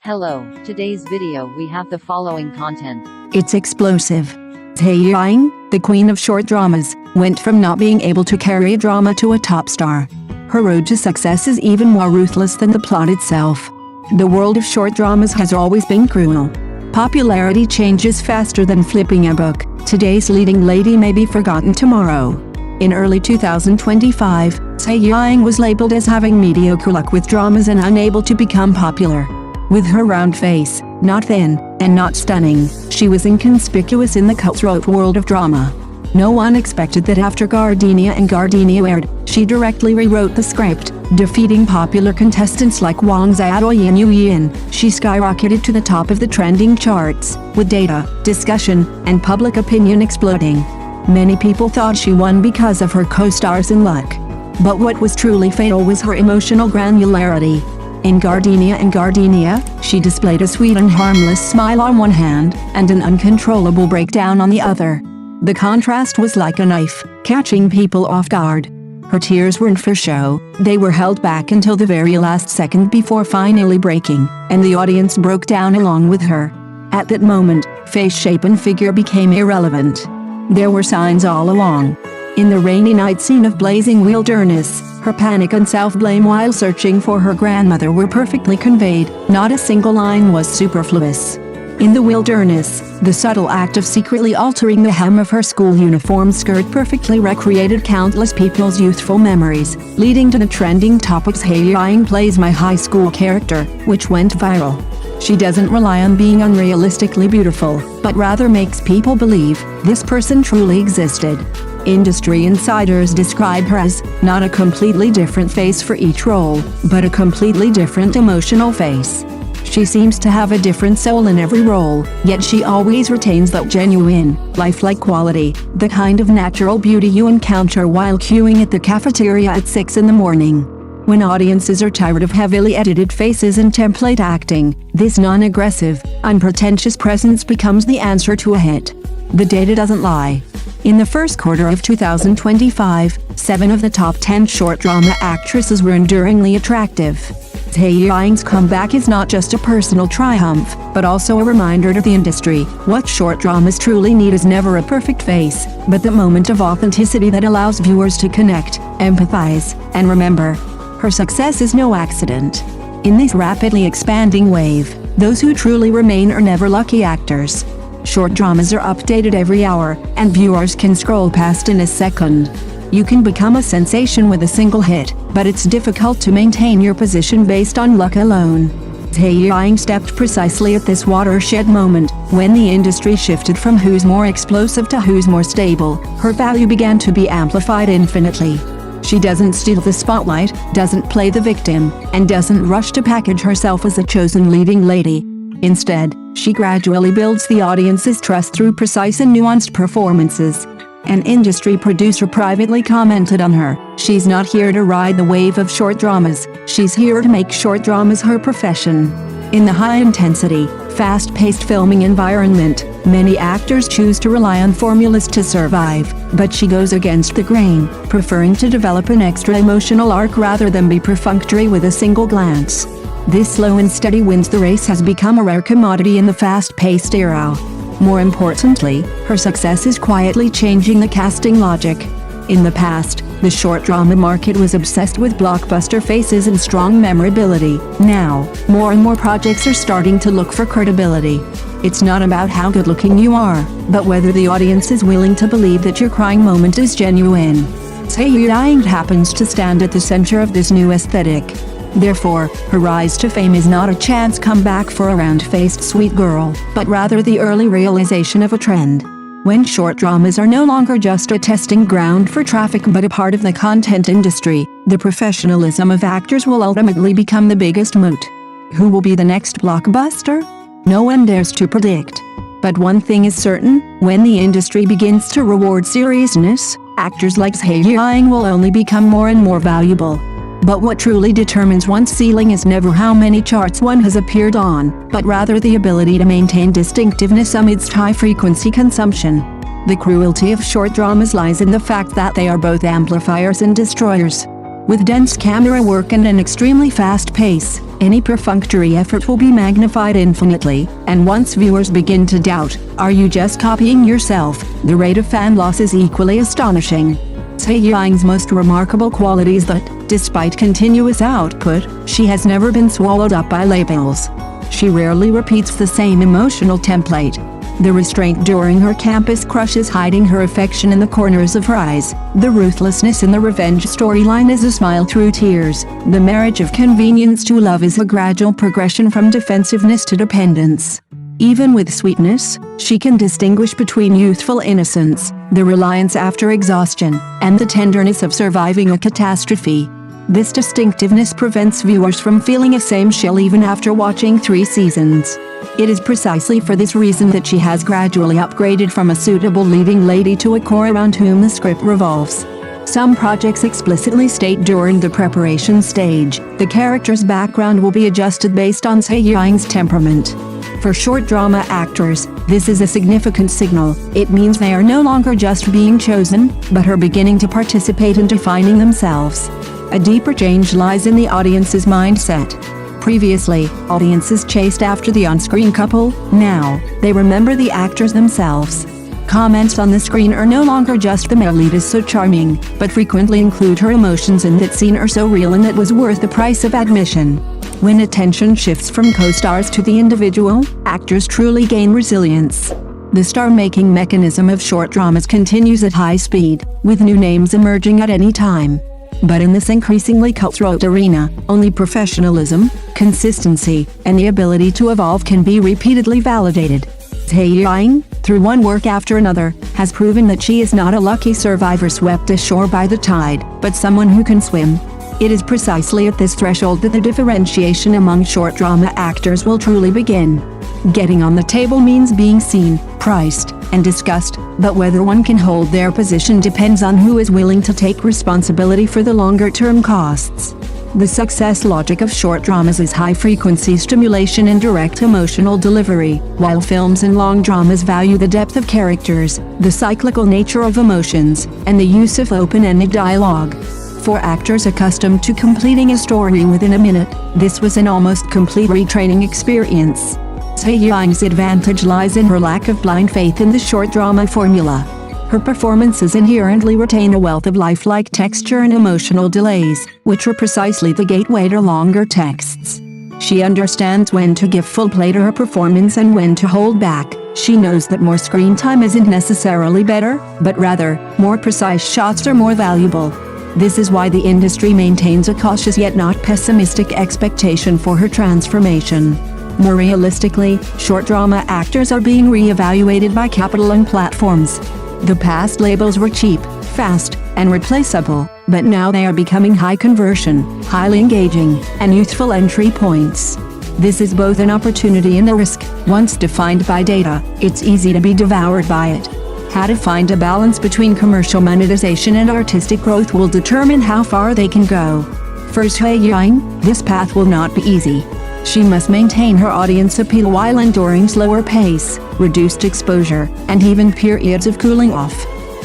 Hello, today's video we have the following content. It's explosive. Zhai Yiying, the queen of short dramas, went from not being able to carry a drama to a top star. Her road to success is even more ruthless than the plot itself. The world of short dramas has always been cruel. Popularity changes faster than flipping a book. Today's leading lady may be forgotten tomorrow. In early 2025, Zhai Yiying was labeled as having mediocre luck with dramas and unable to become popular. With her round face, not thin, and not stunning, she was inconspicuous in the cutthroat world of drama. No one expected that after Gardenia and Gardenia aired, she directly rewrote the script, defeating popular contestants like Wang Zhai and Yiying. She skyrocketed to the top of the trending charts, with data, discussion, and public opinion exploding. Many people thought she won because of her co-stars and luck. But what was truly fatal was her emotional granularity. In Gardenia and Gardenia, she displayed a sweet and harmless smile on one hand, and an uncontrollable breakdown on the other. The contrast was like a knife, catching people off guard. Her tears weren't for show, they were held back until the very last second before finally breaking, and the audience broke down along with her. At that moment, face shape and figure became irrelevant. There were signs all along. In the rainy night scene of Blazing Wilderness, her panic and self-blame while searching for her grandmother were perfectly conveyed, not a single line was superfluous. In the wilderness, the subtle act of secretly altering the hem of her school uniform skirt perfectly recreated countless people's youthful memories, leading to the trending topics Zhai Yiying plays my high school character, which went viral. She doesn't rely on being unrealistically beautiful, but rather makes people believe this person truly existed. Industry insiders describe her as not a completely different face for each role, but a completely different emotional face. She seems to have a different soul in every role, yet she always retains that genuine, lifelike quality, the kind of natural beauty you encounter while queuing at the cafeteria at 6 in the morning. When audiences are tired of heavily edited faces and template acting, this non-aggressive, unpretentious presence becomes the answer to a hit. The data doesn't lie. In the first quarter of 2025, 7 of the top 10 short drama actresses were enduringly attractive. Zhai Yiying's comeback is not just a personal triumph, but also a reminder to the industry. What short dramas truly need is never a perfect face, but the moment of authenticity that allows viewers to connect, empathize, and remember. Her success is no accident. In this rapidly expanding wave, those who truly remain are never lucky actors. Short dramas are updated every hour, and viewers can scroll past in a second. You can become a sensation with a single hit, but it's difficult to maintain your position based on luck alone. Zhai Yiying stepped precisely at this watershed moment, when the industry shifted from who's more explosive to who's more stable. Her value began to be amplified infinitely. She doesn't steal the spotlight, doesn't play the victim, and doesn't rush to package herself as a chosen leading lady. Instead, she gradually builds the audience's trust through precise and nuanced performances. An industry producer privately commented on her, "She's not here to ride the wave of short dramas, she's here to make short dramas her profession." In the high-intensity, fast-paced filming environment, many actors choose to rely on formulas to survive, but she goes against the grain, preferring to develop an extra emotional arc rather than be perfunctory with a single glance. This slow and steady wins the race has become a rare commodity in the fast-paced era. More importantly, her success is quietly changing the casting logic. In the past, the short drama market was obsessed with blockbuster faces and strong memorability. Now, more and more projects are starting to look for credibility. It's not about how good-looking you are, but whether the audience is willing to believe that your crying moment is genuine. Zhai Yiying happens to stand at the center of this new aesthetic. Therefore, her rise to fame is not a chance comeback for a round-faced sweet girl, but rather the early realization of a trend. When short dramas are no longer just a testing ground for traffic but a part of the content industry, the professionalism of actors will ultimately become the biggest moat. Who will be the next blockbuster? No one dares to predict. But one thing is certain, when the industry begins to reward seriousness, actors like Zhai Yiying will only become more and more valuable. But what truly determines one's ceiling is never how many charts one has appeared on, but rather the ability to maintain distinctiveness amidst high-frequency consumption. The cruelty of short dramas lies in the fact that they are both amplifiers and destroyers. With dense camera work and an extremely fast pace, any perfunctory effort will be magnified infinitely, and once viewers begin to doubt, are you just copying yourself, the rate of fan loss is equally astonishing. Zhai Yiying's most remarkable quality is that, despite continuous output, she has never been swallowed up by labels. She rarely repeats the same emotional template. The restraint during her campus crushes hiding her affection in the corners of her eyes. The ruthlessness in the revenge storyline is a smile through tears. The marriage of convenience to love is a gradual progression from defensiveness to dependence. Even with sweetness, she can distinguish between youthful innocence, the reliance after exhaustion, and the tenderness of surviving a catastrophe. This distinctiveness prevents viewers from feeling a same chill even after watching 3 seasons. It is precisely for this reason that she has gradually upgraded from a suitable leading lady to a core around whom the script revolves. Some projects explicitly state during the preparation stage, the character's background will be adjusted based on Zhai Yiying's temperament. For short drama actors, this is a significant signal. It means they are no longer just being chosen, but are beginning to participate in defining themselves. A deeper change lies in the audience's mindset. Previously, audiences chased after the on-screen couple. Now, they remember the actors themselves. Comments on the screen are no longer just "the male lead is so charming," but frequently include "her emotions in that scene are so real and it was worth the price of admission." When attention shifts from co-stars to the individual, actors truly gain resilience. The star-making mechanism of short dramas continues at high speed, with new names emerging at any time. But in this increasingly cutthroat arena, only professionalism, consistency, and the ability to evolve can be repeatedly validated. Zhai Yiying, through one work after another, has proven that she is not a lucky survivor swept ashore by the tide, but someone who can swim. It is precisely at this threshold that the differentiation among short drama actors will truly begin. Getting on the table means being seen, priced, and discussed, but whether one can hold their position depends on who is willing to take responsibility for the longer-term costs. The success logic of short dramas is high-frequency stimulation and direct emotional delivery, while films and long dramas value the depth of characters, the cyclical nature of emotions, and the use of open-ended dialogue. For actors accustomed to completing a story within a minute, this was an almost complete retraining experience. Zhai Yiying's advantage lies in her lack of blind faith in the short drama formula. Her performances inherently retain a wealth of lifelike texture and emotional delays, which are precisely the gateway to longer texts. She understands when to give full play to her performance and when to hold back. She knows that more screen time isn't necessarily better, but rather, more precise shots are more valuable. This is why the industry maintains a cautious yet not pessimistic expectation for her transformation. More realistically, short drama actors are being re-evaluated by capital and platforms. The past labels were cheap, fast, and replaceable, but now they are becoming high conversion, highly engaging, and youthful entry points. This is both an opportunity and a risk. Once defined by data, it's easy to be devoured by it. How to find a balance between commercial monetization and artistic growth will determine how far they can go. For Zhai Yiying, this path will not be easy. She must maintain her audience appeal while enduring slower pace, reduced exposure, and even periods of cooling off.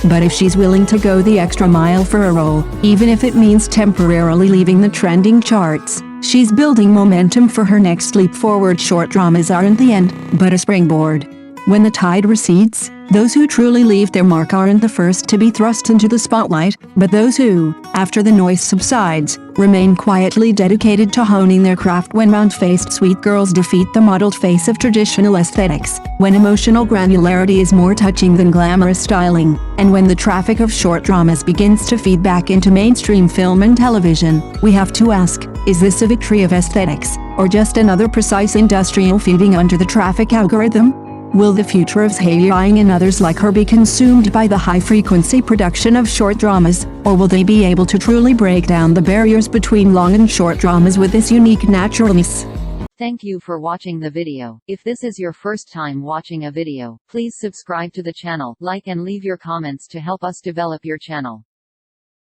But if she's willing to go the extra mile for a role, even if it means temporarily leaving the trending charts, she's building momentum for her next leap forward. Short dramas aren't the end, but a springboard. When the tide recedes, those who truly leave their mark aren't the first to be thrust into the spotlight, but those who, after the noise subsides, remain quietly dedicated to honing their craft. When round-faced sweet girls defeat the mottled face of traditional aesthetics, when emotional granularity is more touching than glamorous styling, and when the traffic of short dramas begins to feed back into mainstream film and television, we have to ask, is this a victory of aesthetics, or just another precise industrial feeding under the traffic algorithm? Will the future of Zhai Yiying and others like her be consumed by the high-frequency production of short dramas, or will they be able to truly break down the barriers between long and short dramas with this unique naturalness? Thank you for watching the video. If this is your first time watching a video, please subscribe to the channel, like and leave your comments to help us develop your channel.